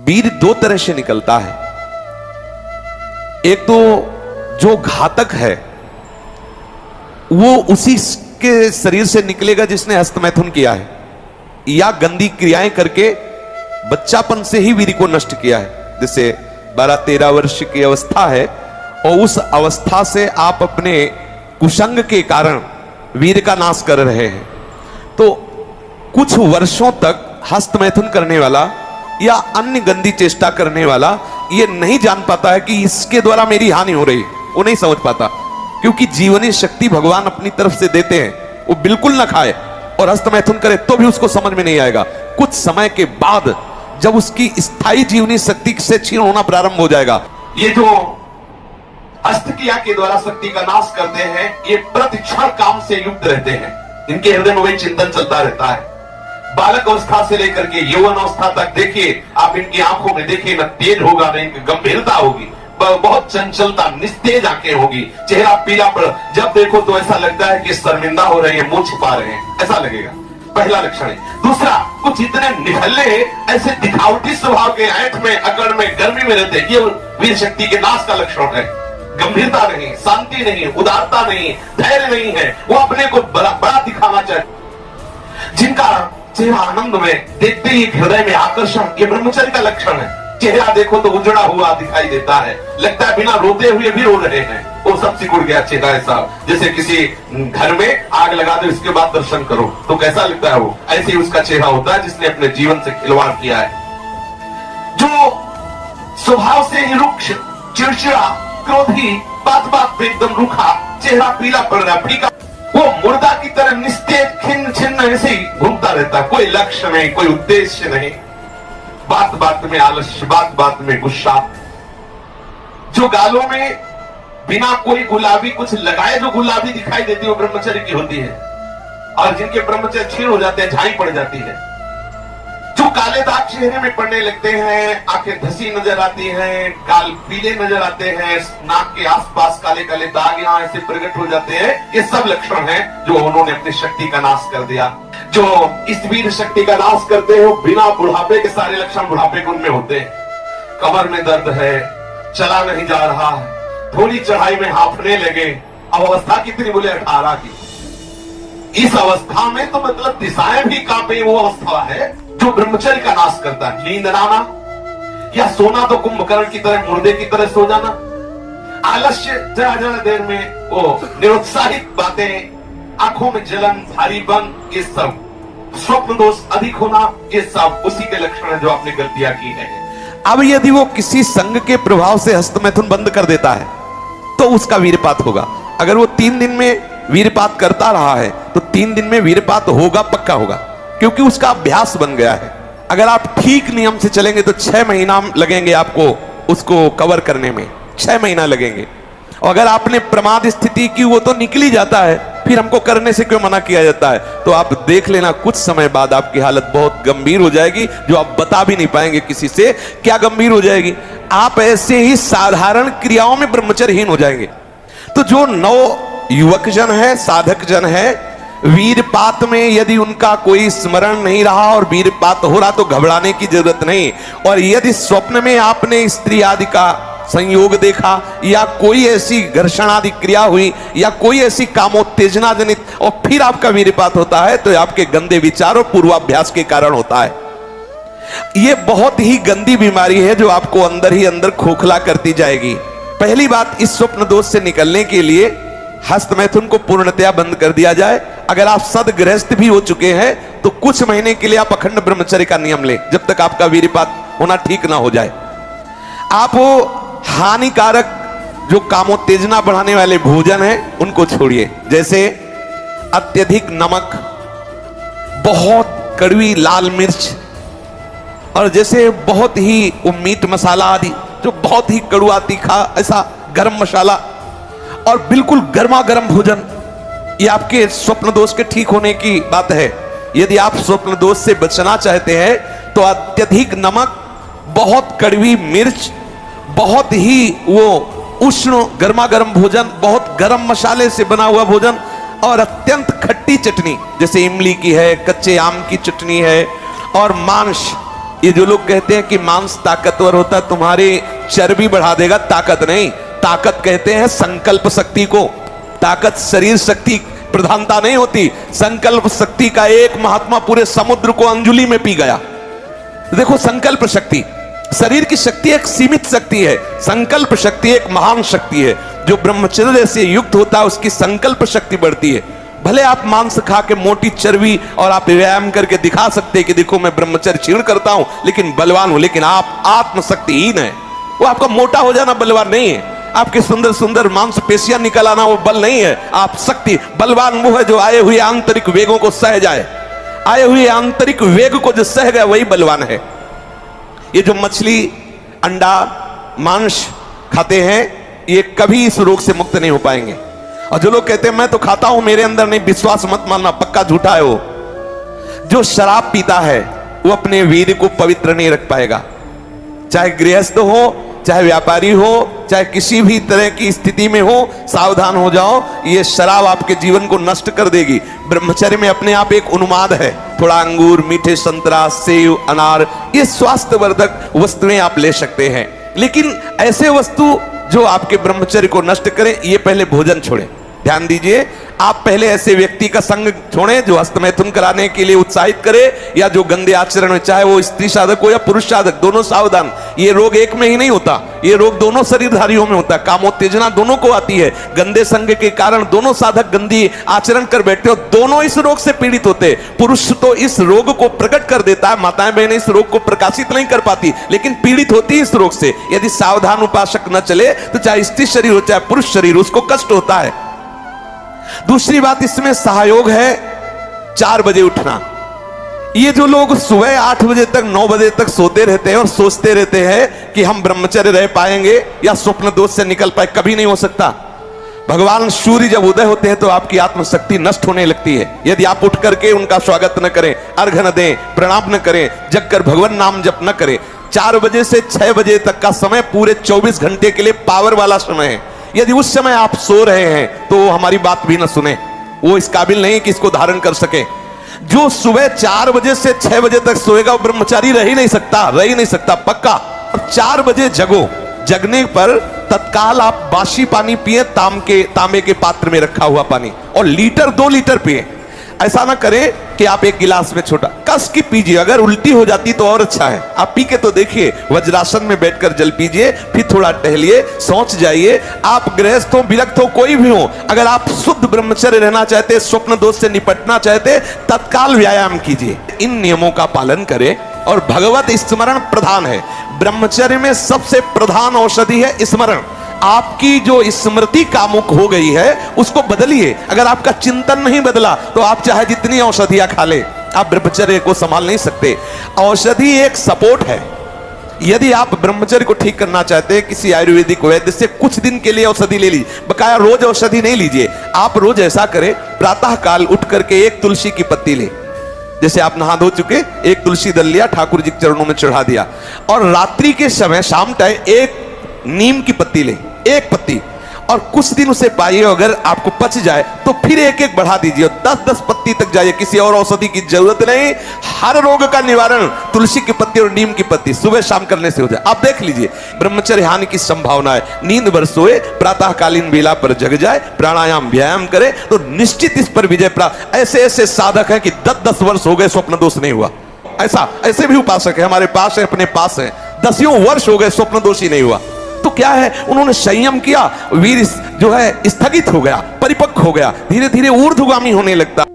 वीर दो तरह से निकलता है। एक तो जो घातक है वो उसी के शरीर से निकलेगा जिसने हस्तमैथुन किया है या गंदी क्रियाएं करके बच्चापन से ही वीर को नष्ट किया है। जैसे 12-13 वर्ष की अवस्था है और उस अवस्था से आप अपने कुसंग के कारण वीर का नाश कर रहे हैं, तो कुछ वर्षों तक हस्तमैथुन करने वाला या अन्य गंदी चेष्टा करने वाला ये नहीं जान पाता है कि इसके द्वारा मेरी हानि हो रही है। वो नहीं समझ पाता, क्योंकि जीवनी शक्ति भगवान अपनी तरफ से देते हैं। वो बिल्कुल ना खाए और हस्तमैथुन करे तो भी उसको समझ में नहीं आएगा। कुछ समय के बाद जब उसकी स्थायी जीवनी शक्ति से क्षीण होना प्रारंभ हो जाएगा, ये जो हस्तक्रिया के द्वारा शक्ति का नाश करते हैं, ये प्रतिक्षण काम से युक्त रहते हैं। इनके हृदय में वही चिंतन चलता रहता है। बालक अवस्था से लेकर के यौवन अवस्था तक देखिए आप, इनकी आंखों में देखिए, न तेज होगा न इनकी गंभीरता होगी, बहुत चंचलता, निस्तेज आंखें होगी, चेहरा पीला पड़, जब देखो तो ऐसा लगता है कि शर्मिंदा हो रहे हैं, मुंह छिपा रहे हैं, ऐसा लगेगा। पहला लक्षण है। दूसरा, कुछ इतने निठल्ले ऐसे दिखावटी स्वभाव के, ऐठ में, अकड़ में, गर्मी में रहते हैं, ये वीर शक्ति के नाश का लक्षण है। गंभीरता नहीं, शांति नहीं, उदारता नहीं, धैर्य नहीं है, वो अपने को बड़ा दिखाना चाहते। जिनका चेहरा आनंद में देखते ही हृदय में आकर्षण, ये ब्रह्मचर्य का लक्षण है। चेहरा देखो तो उजड़ा हुआ दिखाई देता है, लगता है बिना रोते हुए भी रो रहे हैं। वो सब सिकुड़ गया चेहरा ऐसा, जैसे किसी घर में आग लगा दो, इसके बाद दर्शन करो तो कैसा लगता है, वो ऐसे ही उसका चेहरा होता है जिसने अपने जीवन से खिलवाड़ किया है। जो स्वभाव से ही रुक्ष, चिड़चिड़ा, क्रोधी, बात बात पे एकदम रूखा, चेहरा पीला पड़ रहा, फीका, वो मुर्दा की तरह निस्तेज, खिन्न छिन्न ऐसे ही घूमता रहता, कोई लक्ष्य नहीं, कोई उद्देश्य नहीं, बात बात में आलस्य, बात बात में गुस्सा। जो गालों में बिना कोई गुलाबी कुछ लगाए जो गुलाबी दिखाई देती है वो ब्रह्मचर्य की होती है, और जिनके ब्रह्मचर्य क्षीण हो जाते हैं, झाई पड़ जाती है। जो काले दाग चेहरे में पड़ने लगते हैं, आंखें धसी नजर आती हैं, गाल पीले नजर आते हैं, नाक के आसपास काले काले दाग यहाँ ऐसे प्रकट हो जाते हैं, ये सब लक्षण हैं जो उन्होंने अपनी शक्ति का नाश कर दिया। जो इस वीर शक्ति का नाश करते हो बिना बुढ़ापे के सारे लक्षण बुढ़ापे के उनमें होते हैं। कमर में दर्द है, चला नहीं जा रहा है, थोड़ी चढ़ाई में हांफने लगे, अब अवस्था कितनी, बोले 18 की। इस अवस्था में तो मतलब दिशाएं भी कांपे, वो अवस्था है जो ब्रह्मचर्य का नाश करता है। नींद आना या सोना तो कुंभकर्ण की तरह, मुर्दे की तरह सो जाना, आलस्य, जरा जरा देर में वो निरुत्साहित बातें, आंखों में जलन, भारीपन, ये सब, स्वप्न दोष अधिक होना, ये सब उसी के लक्षण है जो आपने गलतियां की है। अब यदि वो किसी संग के प्रभाव से हस्तमैथुन बंद कर देता है तो उसका वीरपात होगा। अगर वो 3 दिन में वीरपात करता रहा है तो 3 दिन में वीरपात होगा, पक्का होगा, क्योंकि उसका अभ्यास बन गया है। अगर आप ठीक नियम से चलेंगे तो 6 महीना लगेंगे आपको उसको कवर करने में, 6 महीना लगेंगे। और अगर आपने प्रमाद स्थिति की, वो तो निकल ही जाता है, फिर हमको करने से क्यों मना किया जाता है, तो आप देख लेना कुछ समय बाद आपकी हालत बहुत गंभीर हो जाएगी, जो आप बता भी नहीं पाएंगे किसी से क्या गंभीर हो जाएगी। आप ऐसे ही साधारण क्रियाओं में ब्रह्मचर्यहीन हो जाएंगे। तो जो नव युवक जन है, साधक जन है, वीरपात में यदि उनका कोई स्मरण नहीं रहा और वीरपात हो रहा तो घबराने की जरूरत नहीं। और यदि स्वप्न में आपने स्त्री आदि का संयोग देखा या कोई ऐसी घर्षण आदि क्रिया हुई या कोई ऐसी कामोत्तेजना जनित और फिर आपका वीरपात होता है, तो आपके गंदे विचार और पूर्वाभ्यास के कारण होता है। यह बहुत ही गंदी बीमारी है जो आपको अंदर ही अंदर खोखला करती जाएगी। पहली बात, इस स्वप्न दोष से निकलने के लिए हस्तमैथुन को पूर्णतया बंद कर दिया जाए। अगर आप सदगृहस्थ भी हो चुके हैं तो कुछ महीने के लिए आप अखंड ब्रह्मचर्य का नियम लें, जब तक आपका वीरपात होना ठीक ना हो जाए। आप वो हानिकारक जो कामोत्तेजना बढ़ाने वाले भोजन हैं उनको छोड़िए, जैसे अत्यधिक नमक, बहुत कड़वी लाल मिर्च, और जैसे बहुत ही वो मीट मसाला आदि जो बहुत ही कड़वा तीखा, ऐसा गरम मसाला, और बिल्कुल गर्मा गर्म भोजन, ये आपके स्वप्न दोष के ठीक होने की बात है। यदि आप स्वप्न दोष से बचना चाहते हैं तो अत्यधिक नमक, बहुत कड़वी मिर्च, बहुत ही वो उष्ण गर्मा गर्म भोजन, बहुत गर्म मसाले से बना हुआ भोजन, और अत्यंत खट्टी चटनी, जैसे इमली की है, कच्चे आम की चटनी है, और मांस ये जो लोग कहते हैं कि मांस ताकतवर होता है, तुम्हारी चर्बी बढ़ा देगा, ताकत नहीं। ताकत कहते हैं संकल्प शक्ति को। ताकत शरीर शक्ति प्रधानता नहीं होती। संकल्प शक्ति का एक महात्मा पूरे समुद्र को अंजुली में पी गया। देखो, संकल्प शक्ति, शरीर की शक्ति एक सीमित शक्ति है, संकल्प शक्ति एक महान शक्ति है। जो ब्रह्मचर्य से युक्त होता है उसकी संकल्प शक्ति बढ़ती है। भले आप मांस खा के मोटी चर्बी और आप व्यायाम करके दिखा सकते हैं कि देखो मैं ब्रह्मचर्य क्षीण करता हूं लेकिन बलवान हूं, लेकिन आप आत्मशक्तिहीन है। वो आपका मोटा हो जाना बलवान नहीं है, आपके सुंदर सुंदर मांसपेशियां निकल आना वो बल नहीं है। आप शक्ति, बलवान वो है जो आए हुए आंतरिक वेगों को सह जाए। आए हुए आंतरिक वेग को जो सह गया वही बलवान है। ये जो मछली, अंडा, मांस खाते हैं ये कभी इस रोग से मुक्त नहीं हो पाएंगे। और जो लोग कहते हैं मैं तो खाता हूं मेरे अंदर नहीं, विश्वास मत मानना, पक्का झूठा है वो। जो शराब पीता है वो अपने वीर्य को पवित्र नहीं रख पाएगा। चाहे गृहस्थ हो, चाहे व्यापारी हो, चाहे किसी भी तरह की स्थिति में हो, सावधान हो जाओ, ये शराब आपके जीवन को नष्ट कर देगी। ब्रह्मचर्य में अपने आप एक उन्माद है। थोड़ा अंगूर, मीठे संतरा, सेव, अनार, ये स्वास्थ्यवर्धक वस्तुएं आप ले सकते हैं, लेकिन ऐसे वस्तु जो आपके ब्रह्मचर्य को नष्ट करें, ये पहले भोजन छोड़ें। ध्यान दीजिए, आप पहले ऐसे व्यक्ति का संग छोड़ें जो हस्तमैथुन कराने के लिए उत्साहित करे या जो गंदे आचरण में, चाहे वो स्त्री साधक हो या पुरुष साधक, दोनों सावधान। ये रोग एक में ही नहीं होता, ये रोग दोनों शरीरधारियों में होता है। कामोत्तेजना दोनों को आती है। गंदे संग के कारण दोनों साधक गंदी आचरण कर बैठते हो, दोनों इस रोग से पीड़ित होते। पुरुष तो इस रोग को प्रकट कर देता है, माताएं बहनें इस रोग को प्रकाशित नहीं कर पाती, लेकिन पीड़ित होती है इस रोग से। यदि सावधान उपासक न चले तो चाहे स्त्री शरीर हो चाहे पुरुष शरीर, उसको कष्ट होता है। दूसरी बात इसमें सहयोग है 4 बजे उठना। ये जो लोग सुबह 8 बजे तक 9 बजे तक सोते रहते हैं और सोचते रहते हैं कि हम ब्रह्मचर्य रह पाएंगे या स्वप्न दोष से निकल पाए, कभी नहीं हो सकता। भगवान सूर्य जब उदय होते हैं तो आपकी आत्मशक्ति नष्ट होने लगती है। यदि आप उठ करके उनका स्वागत न करें, अर्घ्य न दें, प्रणाम न करें, जगकर भगवान नाम जप न करें। 4 बजे से 6 बजे तक का समय पूरे 24 घंटे के लिए पावर वाला समय है। यदि उस समय आप सो रहे हैं तो हमारी बात भी न सुने, वो इस काबिल नहीं कि इसको धारण कर सके। जो सुबह 4 बजे से 6 बजे तक सोएगा वो ब्रह्मचारी रह ही नहीं सकता पक्का। और 4 बजे जगो, जगने पर तत्काल आप बासी पानी पिए, तांबे के पात्र में रखा हुआ पानी, और लीटर 2 लीटर पिए। ऐसा ना करें कि आप एक गिलास में छोटा कस की पीजिए। अगर उल्टी हो जाती तो और अच्छा है, आप पी के तो देखिए। वज्रासन में बैठकर जल पीजिए, फिर थोड़ा टहलिए, सोच जाइए। आप गृहस्थ हो, विरक्त हो, कोई भी हो, अगर आप शुद्ध ब्रह्मचर्य रहना चाहते, स्वप्न दोष से निपटना चाहते, तत्काल व्यायाम कीजिए। इन नियमों का पालन करें और भगवत स्मरण प्रधान है। ब्रह्मचर्य में सबसे प्रधान औषधि है स्मरण। आपकी जो स्मृति कामुक हो गई है उसको बदलिए। अगर आपका चिंतन नहीं बदला तो आप चाहे जितनी औषधियां खा ले, आप ब्रह्मचर्य को संभाल नहीं सकते। औषधि एक सपोर्ट है। यदि आप ब्रह्मचर्य को ठीक करना चाहते हैं, किसी आयुर्वेदिक वैद्य से कुछ दिन के लिए औषधि ले लीजिए, बकाया रोज औषधि नहीं लीजिए। आप रोज ऐसा करें, प्रातः काल उठ करके एक तुलसी की पत्ती ले, जैसे आप नहा धो चुके, एक तुलसी दल लिया, ठाकुर जी के चरणों में चढ़ा दिया, और रात्रि के समय शाम टाइम एक नीम की पत्ती ले, एक पत्ती, और कुछ दिन उसे पाइए। अगर आपको पच जाए तो फिर एक एक बढ़ा दीजिए, 10-10 पत्ती तक जाइए। किसी और औषधि की जरूरत नहीं। हर रोग का निवारण तुलसी की पत्ती और नीम की पत्ती सुबह शाम करने से हो जाए। आप देख लीजिए, ब्रह्मचर्य हानि की संभावना है। नींद भर सोए, प्रातःकालीन बेला पर जग जाए, प्राणायाम व्यायाम करे तो निश्चित इस पर विजय प्राप्त। ऐसे ऐसे साधक हैं कि 10-10 वर्ष हो गए स्वप्न दोष नहीं हुआ। ऐसे भी उपासक है हमारे पास है, अपने पास है, 10 वर्ष हो गए स्वप्न दोष ही नहीं हुआ। तो क्या है, उन्होंने संयम किया, वीर जो है स्थगित हो गया, परिपक्व हो गया, धीरे धीरे ऊर्ध्वगामी होने लगता।